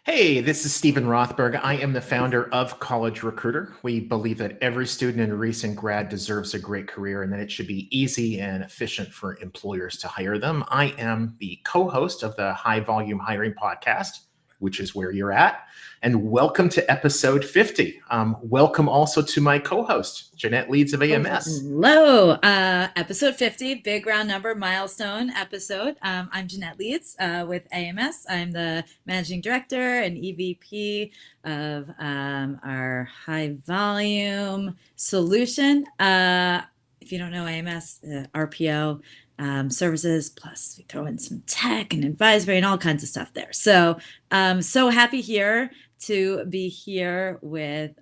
Hey, this is Stephen Rothberg. I am the founder of College Recruiter. We believe that every student and recent grad deserves a great career and that it should be easy and efficient for employers to hire them. I am the co-host of the High Volume Hiring Podcast, which is where you're at. And welcome to episode 50. Welcome also to my co-host, Jeanette Leeds of AMS. Hello, episode 50, big round number milestone episode. I'm Jeanette Leeds with AMS. I'm the managing director and EVP of our high volume solution. If you don't know AMS, RPO services, plus we throw in some tech and advisory and all kinds of stuff there. So so happy here to be here with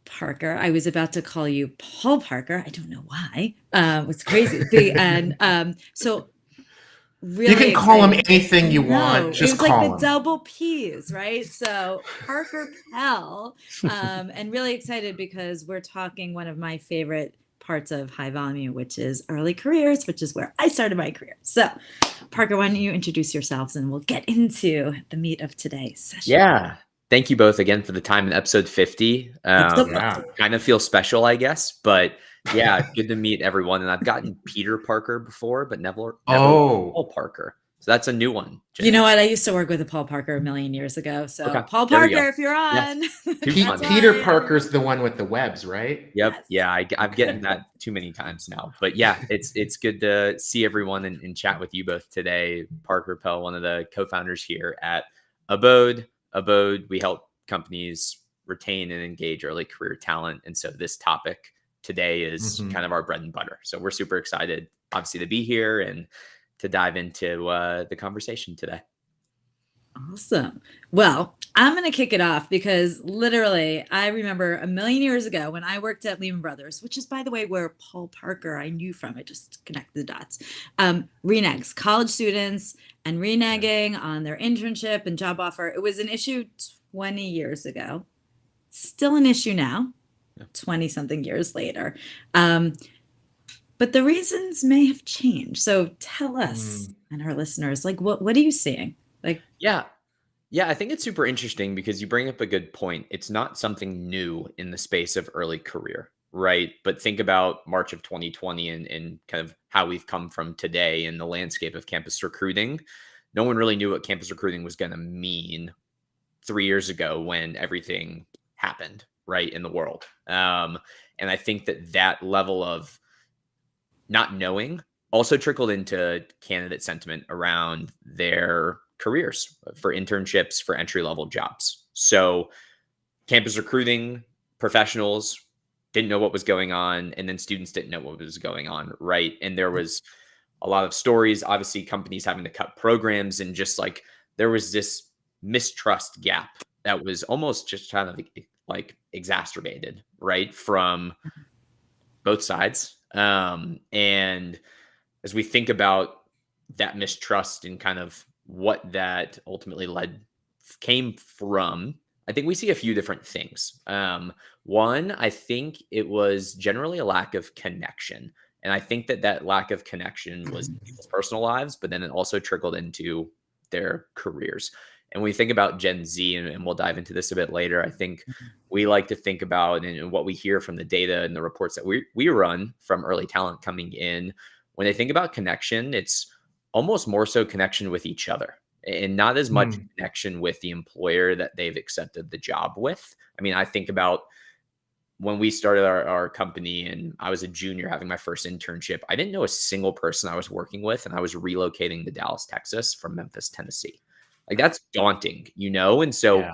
Parker. I was about to call you Paul Parker. I don't know why. It's crazy. And so really you can call him anything you want. Just it was call like him. the double P's, right? So Parker Pell, and really excited because we're talking one of my favorite parts of high volume, which is early careers, which is where I started my career. So Parker, why don't you introduce yourselves and we'll get into the meat of today's session. Yeah. Thank you both again for the time in episode 50. Kind of feels special, I guess, but yeah, good to meet everyone. And I've gotten Peter Parker before, but never Paul Parker. So that's a new one. Jeanette. You know what? I used to work with a Paul Parker a million years ago. So okay. Paul Parker, if you're on. Yes. Peter Parker's the one with the webs, right? Yep. Yes. Yeah, I've gotten that too many times now. But yeah, it's good to see everyone and chat with you both today. Parker Pell, one of the co-founders here at Abode. Abode, we help companies retain and engage early career talent. And so this topic today is kind of our bread and butter. So we're super excited, obviously, to be here and to dive into the conversation today. Awesome. Well, I'm going to kick it off because literally I remember a million years ago when I worked at Lehman Brothers, which is, by the way, where Paul Parker I knew from. I just connected the dots. Renegs, college students and reneging on their internship and job offer. It was an issue 20 years ago. Still an issue now, 20 something years later. But the reasons may have changed. So tell us and our listeners, like, what are you seeing? Like, yeah, I think it's super interesting because you bring up a good point. It's not something new in the space of early career, right? But think about March of 2020 and kind of how we've come from today in the landscape of campus recruiting. No one really knew what campus recruiting was going to mean 3 years ago when everything happened, right, in the world. And I think that level of not knowing also trickled into candidate sentiment around their careers for internships, for entry-level jobs. So campus recruiting professionals didn't know what was going on, and then students didn't know what was going on, right? And there was a lot of stories, obviously companies having to cut programs, and just like there was this mistrust gap that was almost just kind of like exacerbated, right, from both sides. And as we think about that mistrust and kind of what that ultimately came from, I think we see a few different things. One, I think it was generally a lack of connection. And I think that lack of connection was in people's personal lives, but then it also trickled into their careers. And when we think about Gen Z, and we'll dive into this a bit later, I think we like to think about and what we hear from the data and the reports that we run from early talent coming in. When they think about connection, it's almost more so connection with each other and not as much connection with the employer that they've accepted the job with. I mean, I think about when we started our company and I was a junior having my first internship, I didn't know a single person I was working with, and I was relocating to Dallas, Texas from Memphis, Tennessee. Like, that's daunting, you know? And so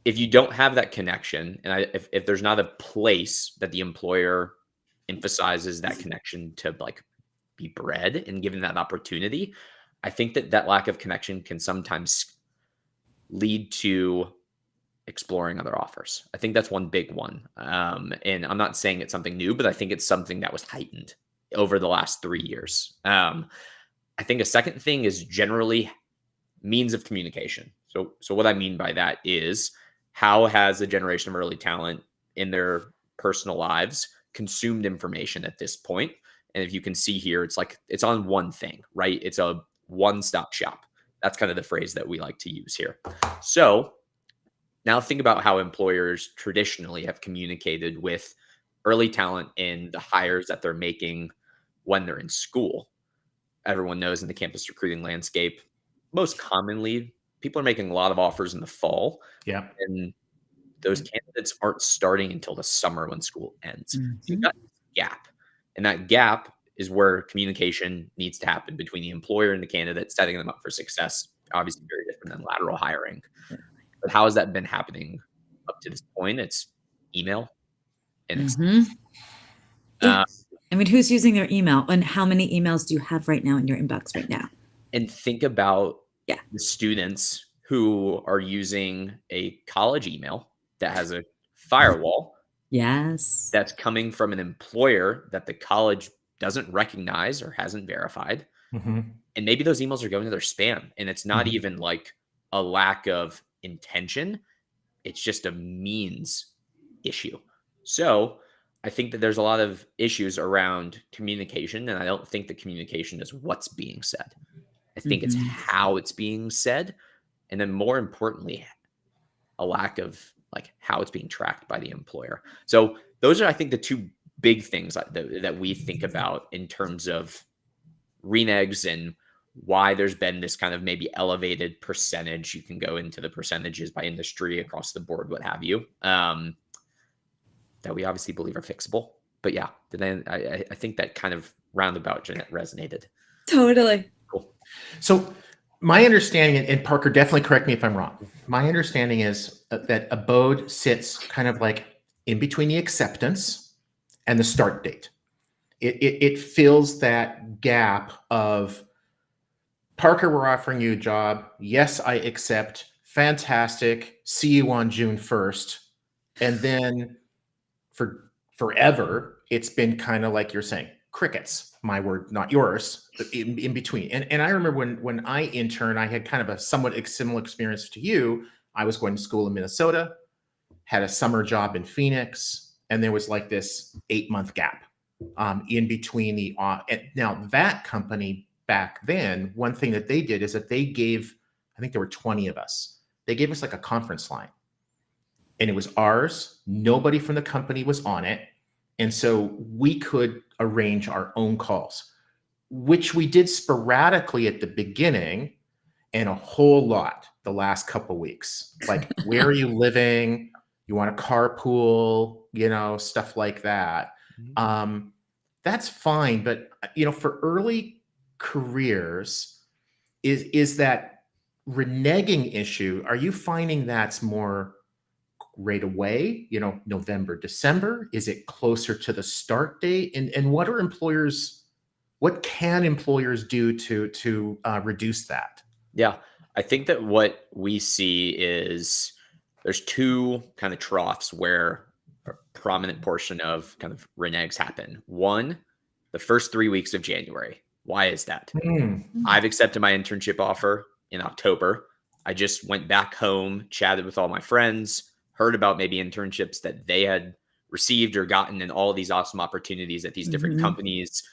if you don't have that connection, and if there's not a place that the employer emphasizes that connection to like be bred and given that opportunity, I think that lack of connection can sometimes lead to exploring other offers. I think that's one big one. And I'm not saying it's something new, but I think it's something that was heightened over the last 3 years. I think a second thing is generally means of communication. So what I mean by that is, how has a generation of early talent in their personal lives consumed information at this point? And if you can see here, it's like it's on one thing, right? It's a one-stop shop. That's kind of the phrase that we like to use here. So now think about how employers traditionally have communicated with early talent in the hires that they're making when they're in school. Everyone knows in the campus recruiting landscape, most commonly, people are making a lot of offers in the fall, Yeah. and those candidates aren't starting until the summer when school ends. So you've got this gap, and that gap is where communication needs to happen between the employer and the candidate, setting them up for success. Obviously, very different than lateral hiring. But how has that been happening up to this point? It's email and Yeah. I mean, who's using their email, and how many emails do you have right now in your inbox right now? and think about Yeah. the students who are using a college email that has a firewall Yes. that's coming from an employer that the college doesn't recognize or hasn't verified. Mm-hmm. And maybe those emails are going to their spam, and it's not Mhm. even like a lack of intention. It's just a means issue. So I think that there's a lot of issues around communication, and I don't think the communication is what's being said. I think it's how it's being said. And then more importantly, a lack of like how it's being tracked by the employer. So those are, I think, the two big things that we think about in terms of renegs and why there's been this kind of maybe elevated percentage. You can go into the percentages by industry across the board, what have you, that we obviously believe are fixable. But yeah, then I think that kind of roundabout Jeanette resonated. Totally. Cool. So my understanding, and Parker, definitely correct me if I'm wrong. My understanding is that Abode sits kind of like in between the acceptance and the start date. It fills that gap of, Parker, we're offering you a job. Yes, I accept. Fantastic. See you on June 1st. And then for forever, it's been kind of like you're saying, crickets, my word, not yours, in between. And I remember when I interned, I had kind of a somewhat similar experience to you. I was going to school in Minnesota, had a summer job in Phoenix, and there was like this 8-month gap in between the, now that company back then, one thing that they did is that they gave, I think there were 20 of us, they gave us like a conference line. And it was ours. Nobody from the company was on it. And so we could arrange our own calls, which we did sporadically at the beginning and a whole lot the last couple of weeks. Like, where are you living? You want a carpool, stuff like that. That's fine. But, for early careers, is that reneging issue, are you finding that's more right away, November, December? Is it closer to the start date? And what can employers do to reduce that? Yeah, I think that what we see is there's two kind of troughs where a prominent portion of kind of reneges happen. One, the first 3 weeks of January. Why is that? I've accepted my internship offer in October. I just went back home, chatted with all my friends, heard about maybe internships that they had received or gotten and all of these awesome opportunities at these different companies.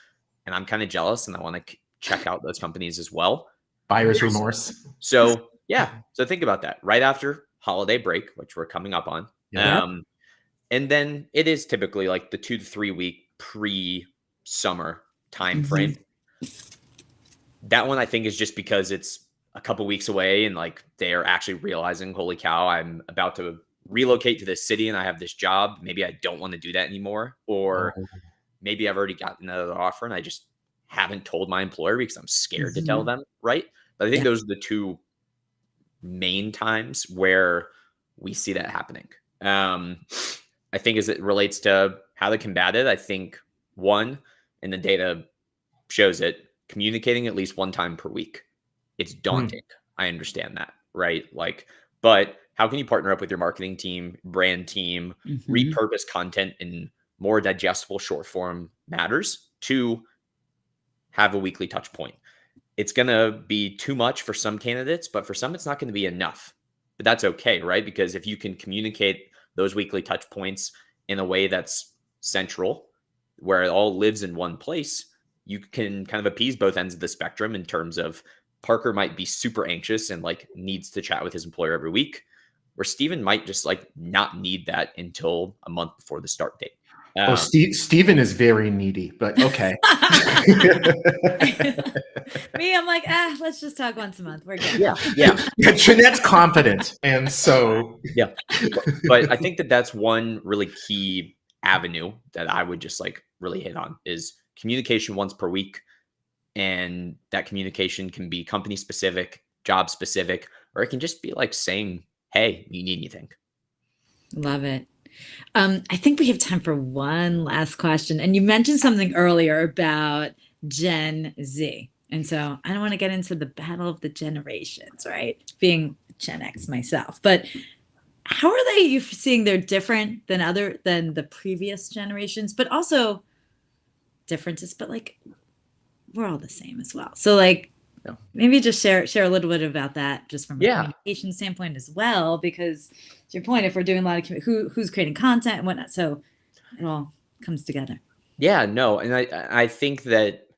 And I'm kind of jealous and I want to check out those companies as well. Buyer's remorse. So yeah. So think about that right after holiday break, which we're coming up on. Yep. And then it is typically like the 2 to 3 week pre-summer time frame. That one I think is just because it's a couple weeks away and like they are actually realizing, holy cow, I'm about to relocate to this city and I have this job. Maybe I don't want to do that anymore. Or maybe I've already gotten another offer and I just haven't told my employer because I'm scared to tell them. Right. But I think those are the two main times where we see that happening. I think as it relates to how to combat it, I think one, and the data shows it, communicating at least one time per week. It's daunting. I understand that, right? Like, but how can you partner up with your marketing team, brand team, repurpose content in more digestible short form matters to have a weekly touch point? It's going to be too much for some candidates, but for some, it's not going to be enough. But that's okay, right? Because if you can communicate those weekly touch points in a way that's central, where it all lives in one place, you can kind of appease both ends of the spectrum in terms of Parker might be super anxious and like needs to chat with his employer every week, where Steven might just like not need that until a month before the start date. Steven is very needy, but okay. Me, I'm like, let's just talk once a month. We're good. Yeah. Jeanette's competent. And so. Yeah. But I think that that's one really key avenue that I would just like really hit on is communication once per week. And that communication can be company specific, job specific, or it can just be like saying, hey, you need anything. Love it. I think we have time for one last question. And you mentioned something earlier about Gen Z. And so I don't want to get into the battle of the generations, right? Being Gen X myself. But how are you seeing they're different than the previous generations, but also differences, but like we're all the same as well. So like maybe just share a little bit about that just from a communication standpoint as well, because to your point, if we're doing a lot of who's creating content and whatnot, so it all comes together. Yeah, no. And I think that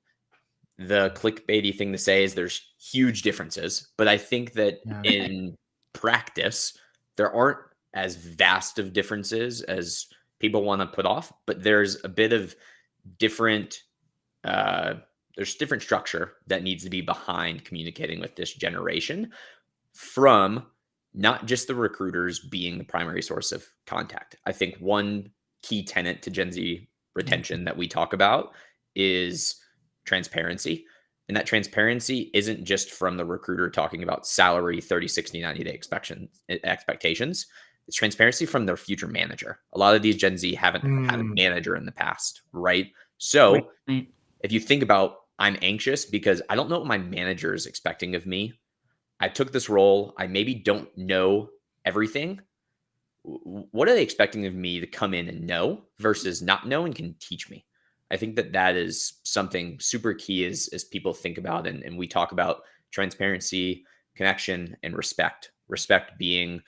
the clickbaity thing to say is there's huge differences, but I think that in practice, there aren't as vast of differences as people want to put off, but there's a bit of different, there's different structure that needs to be behind communicating with this generation, from not just the recruiters being the primary source of contact. I think one key tenet to Gen Z retention that we talk about is transparency. And that transparency isn't just from the recruiter talking about salary, 30, 60, 90-day expectations. It's transparency from their future manager. A lot of these Gen Z haven't had a manager in the past, right? So if you think about, I'm anxious because I don't know what my manager is expecting of me. I took this role. I maybe don't know everything. What are they expecting of me to come in and know versus not know and can teach me? I think that is something super key as people think about, and we talk about transparency, connection, and respect. Respect being,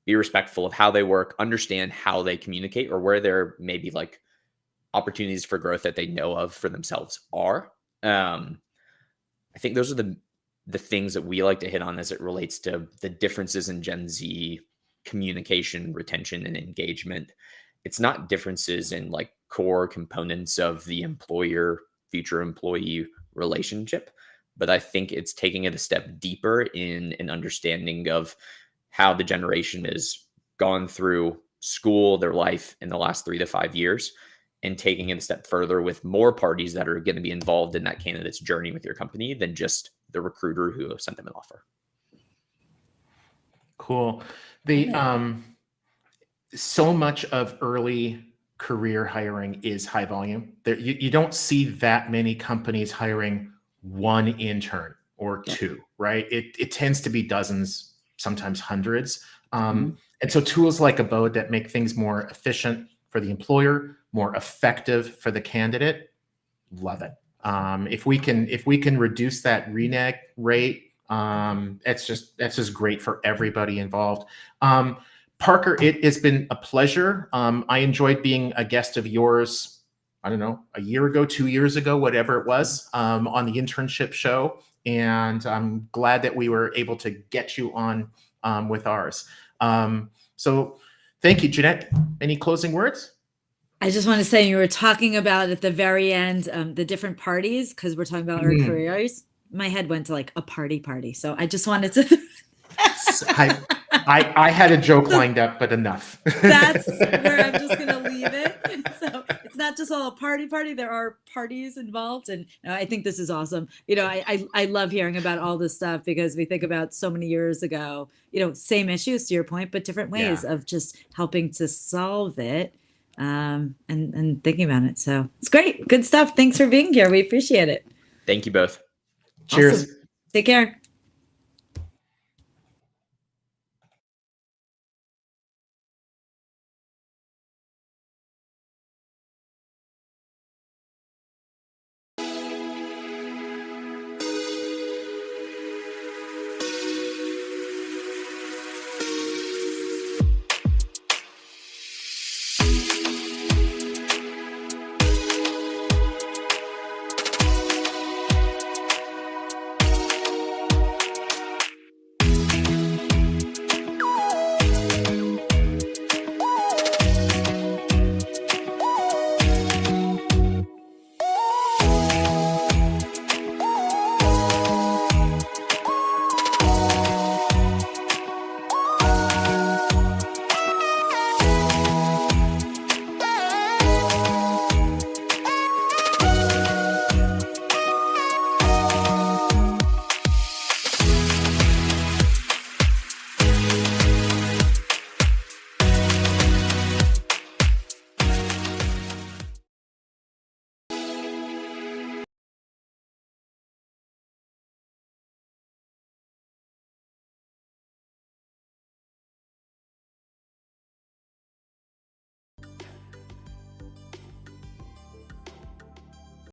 be respectful of how they work, understand how they communicate, or where there may be like opportunities for growth that they know of for themselves are. I think those are the things that we like to hit on as it relates to the differences in Gen Z communication, retention, and engagement. It's not differences in like core components of the employer future employee relationship, but I think it's taking it a step deeper in an understanding of how the generation has gone through school, their life in the last 3 to 5 years, and taking it a step further with more parties that are going to be involved in that candidate's journey with your company than just the recruiter who sent them an offer. Cool. So much of early career hiring is high volume. You don't see that many companies hiring one intern or two, right? It tends to be dozens, sometimes hundreds. And so tools like Abode that make things more efficient for the employer, more effective for the candidate, love it. If we can reduce that renege rate, that's just great for everybody involved. Parker, it has been a pleasure. I enjoyed being a guest of yours, I don't know, a year ago, 2 years ago, whatever it was, on the internship show. And I'm glad that we were able to get you on with ours. So thank you, Jeanette. Any closing words? I just want to say, you were talking about at the very end, the different parties, because we're talking about our careers. My head went to like a party. So I just wanted to. I had a joke lined up, but enough. That's where I'm just going to leave it. So it's not just all a party. There are parties involved. And I think this is awesome. I love hearing about all this stuff, because we think about so many years ago, same issues to your point, but different ways of just helping to solve it, and thinking about it. So it's great. Good stuff. Thanks for being here. We appreciate it. Thank you both. Cheers. Awesome. Take care.